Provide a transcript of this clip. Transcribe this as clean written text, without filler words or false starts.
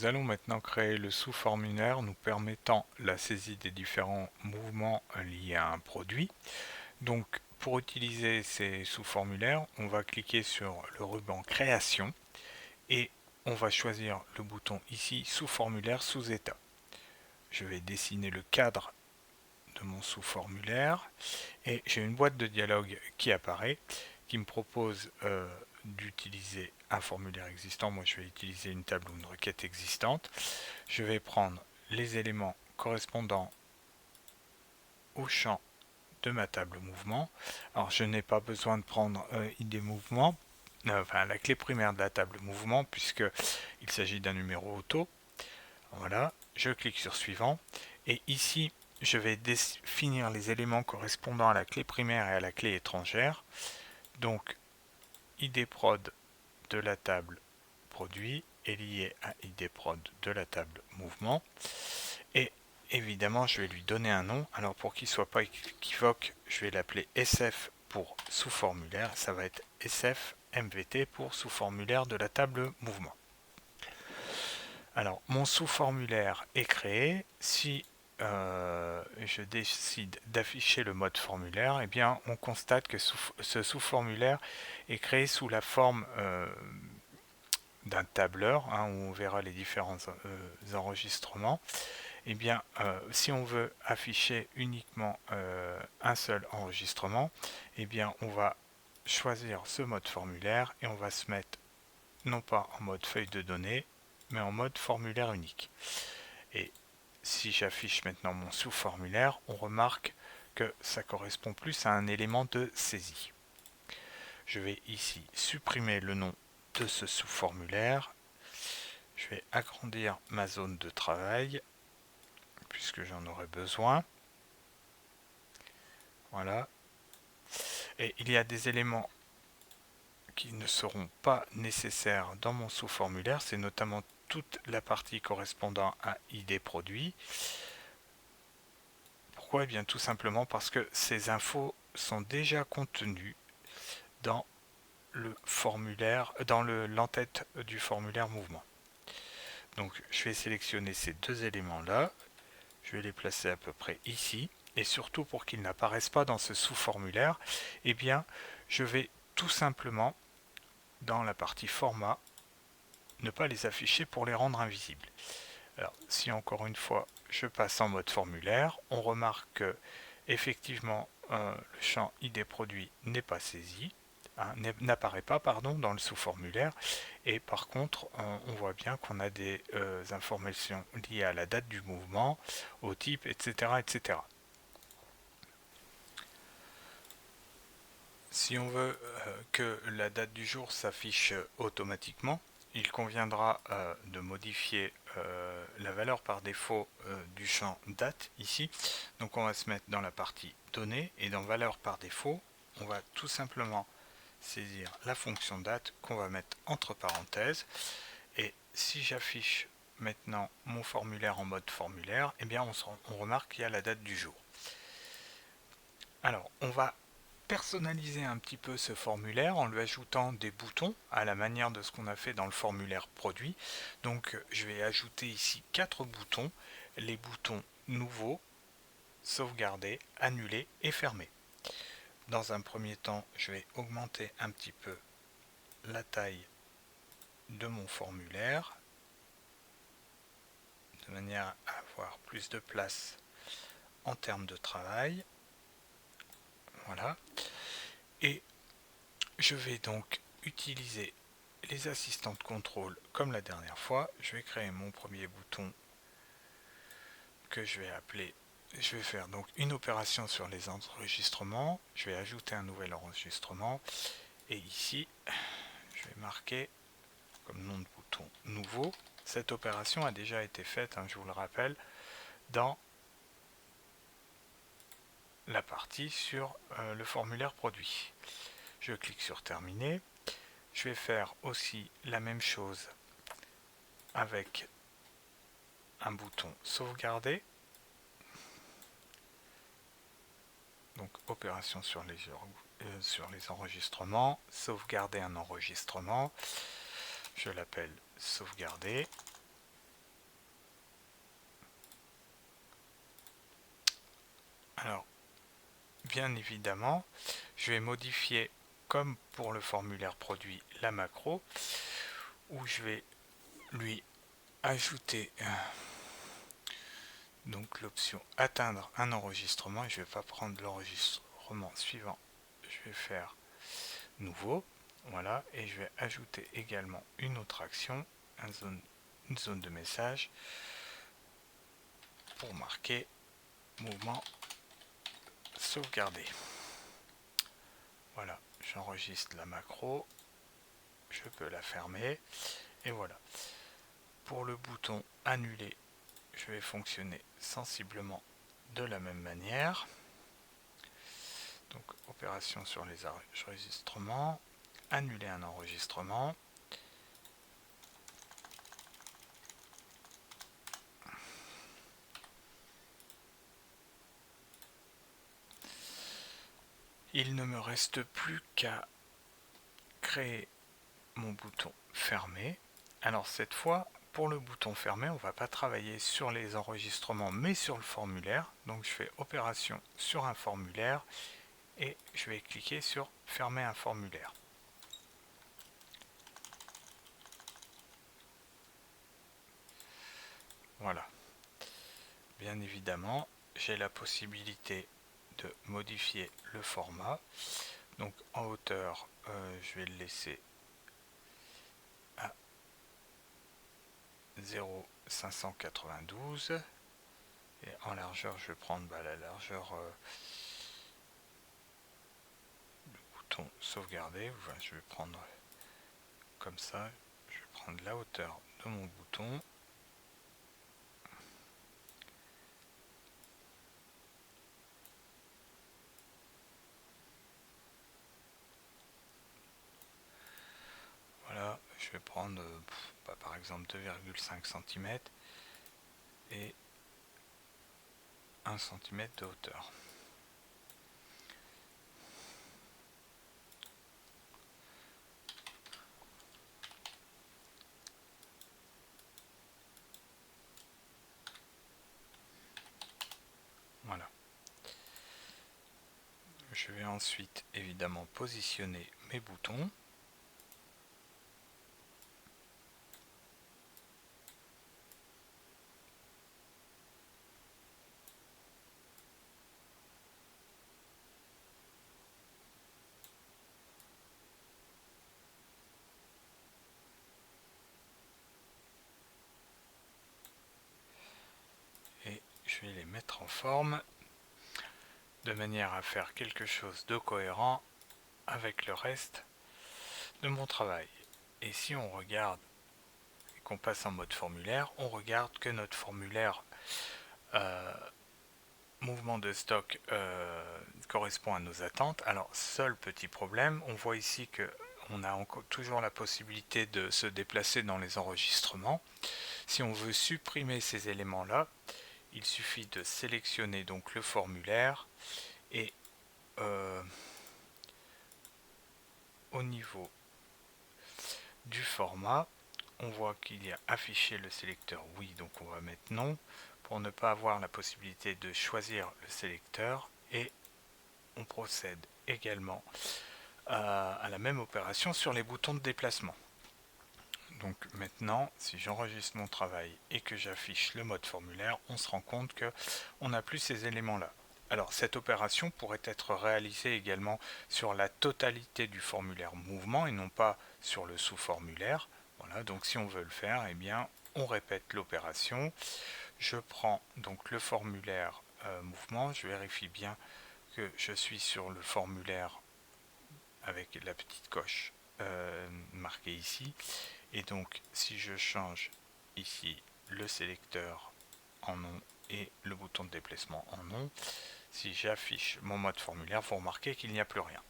nous allons maintenant créer le sous-formulaire nous permettant la saisie des différents mouvements liés à un produit. Donc pour utiliser ces sous-formulaires, on va cliquer sur le ruban création et on va choisir le bouton ici sous-formulaire sous état. Je vais dessiner le cadre de mon sous-formulaire et j'ai une boîte de dialogue qui apparaît qui me propose d'utiliser un formulaire existant. Moi je vais utiliser une table ou une requête existante. Je vais prendre les éléments correspondant au champ de ma table mouvement. Alors je n'ai pas besoin de prendre ID mouvement, enfin la clé primaire de la table mouvement, puisque il s'agit d'un numéro auto. Voilà, je clique sur suivant et ici je vais définir les éléments correspondant à la clé primaire et à la clé étrangère. Donc ID prod de la table produit est lié à ID prod de la table mouvement. Et évidemment, je vais lui donner un nom. Alors pour qu'il ne soit pas équivoque, je vais l'appeler SF pour sous-formulaire. Ça va être SF MVT pour sous-formulaire de la table mouvement. Alors, mon sous-formulaire est créé. Si je décide d'afficher le mode formulaire, eh bien, on constate que ce sous-formulaire est créé sous la forme d'un tableur, où on verra les différents enregistrements. Eh bien, si on veut afficher uniquement un seul enregistrement, eh bien, on va choisir ce mode formulaire et on va se mettre non pas en mode feuille de données, mais en mode formulaire unique. Et si j'affiche maintenant mon sous-formulaire, on remarque que ça correspond plus à un élément de saisie. Je vais ici supprimer le nom de ce sous-formulaire. Je vais agrandir ma zone de travail puisque j'en aurai besoin. Voilà. Et il y a des éléments qui ne seront pas nécessaires dans mon sous-formulaire, c'est notamment toute la partie correspondant à ID produit. Pourquoi? Eh bien tout simplement parce que ces infos sont déjà contenues dans le formulaire, dans l'entête du formulaire mouvement. Donc je vais sélectionner ces deux éléments-là, je vais les placer à peu près ici, et surtout pour qu'ils n'apparaissent pas dans ce sous-formulaire, eh bien je vais tout simplement dans la partie format ne pas les afficher pour les rendre invisibles. Alors si encore une fois je passe en mode formulaire, on remarque que effectivement le champ ID produit n'est pas saisi, n'apparaît pas dans le sous-formulaire, et par contre on voit bien qu'on a des informations liées à la date du mouvement, au type, etc. etc. Si on veut que la date du jour s'affiche automatiquement, il conviendra de modifier la valeur par défaut du champ date ici. Donc on va se mettre dans la partie données et dans valeur par défaut, on va tout simplement saisir la fonction date qu'on va mettre entre parenthèses. Et si j'affiche maintenant mon formulaire en mode formulaire, eh bien on remarque qu'il y a la date du jour. Alors on va personnaliser un petit peu ce formulaire en lui ajoutant des boutons à la manière de ce qu'on a fait dans le formulaire produit. Donc je vais ajouter ici 4 boutons, les boutons nouveau, sauvegarder, annuler et fermer. Dans un premier temps, je vais augmenter un petit peu la taille de mon formulaire de manière à avoir plus de place en termes de travail. Voilà. Et je vais donc utiliser les assistants de contrôle comme la dernière fois. Je vais créer mon premier bouton que je vais appeler, je vais faire donc une opération sur les enregistrements, je vais ajouter un nouvel enregistrement et ici je vais marquer comme nom de bouton nouveau. Cette opération a déjà été faite, je vous le rappelle, dans la partie sur le formulaire produit. Je clique sur terminer. Je vais faire aussi la même chose avec un bouton sauvegarder. Donc opération sur les enregistrements, sauvegarder un enregistrement, je l'appelle sauvegarder. Alors, bien évidemment, je vais modifier, comme pour le formulaire produit, la macro, où je vais lui ajouter donc l'option atteindre un enregistrement. Je ne vais pas prendre l'enregistrement suivant, je vais faire nouveau, voilà, et je vais ajouter également une autre action, une zone de message pour marquer mouvement sauvegardé. Voilà, j'enregistre la macro, je peux la fermer, et voilà. Pour le bouton annuler, je vais fonctionner sensiblement de la même manière. Donc opération sur les enregistrements, annuler un enregistrement. Il ne me reste plus qu'à créer mon bouton fermé. Alors cette fois, pour le bouton fermé, on ne va pas travailler sur les enregistrements mais sur le formulaire. Donc je fais opération sur un formulaire et je vais cliquer sur fermer un formulaire. Voilà. Bien évidemment, j'ai la possibilité de modifier le format. Donc en hauteur, je vais le laisser à 0,592 et en largeur, je vais prendre la largeur du bouton sauvegarder. Enfin, je vais prendre comme ça, je vais prendre la hauteur de mon bouton. Voilà, je vais prendre par exemple 2,5 cm et 1 cm de hauteur. Voilà. Je vais ensuite évidemment positionner mes boutons. Et je vais les mettre en forme de manière à faire quelque chose de cohérent avec le reste de mon travail. Et si on regarde et qu'on passe en mode formulaire, on regarde que notre formulaire mouvement de stock correspond à nos attentes. Alors seul petit problème, on voit ici que on a encore toujours la possibilité de se déplacer dans les enregistrements. Si on veut supprimer ces éléments là, il suffit de sélectionner donc le formulaire et au niveau du format, on voit qu'il y a affiché le sélecteur oui, donc on va mettre non pour ne pas avoir la possibilité de choisir le sélecteur, et on procède également à la même opération sur les boutons de déplacement. Donc maintenant, si j'enregistre mon travail et que j'affiche le mode formulaire, on se rend compte que on n'a plus ces éléments-là. Alors cette opération pourrait être réalisée également sur la totalité du formulaire mouvement et non pas sur le sous-formulaire. Voilà, donc si on veut le faire, eh bien on répète l'opération. Je prends donc le formulaire mouvement, je vérifie bien que je suis sur le formulaire avec la petite coche marquée ici, et donc si je change ici le sélecteur en non et le bouton de déplacement en non, si j'affiche mon mode formulaire, vous remarquez qu'il n'y a plus rien.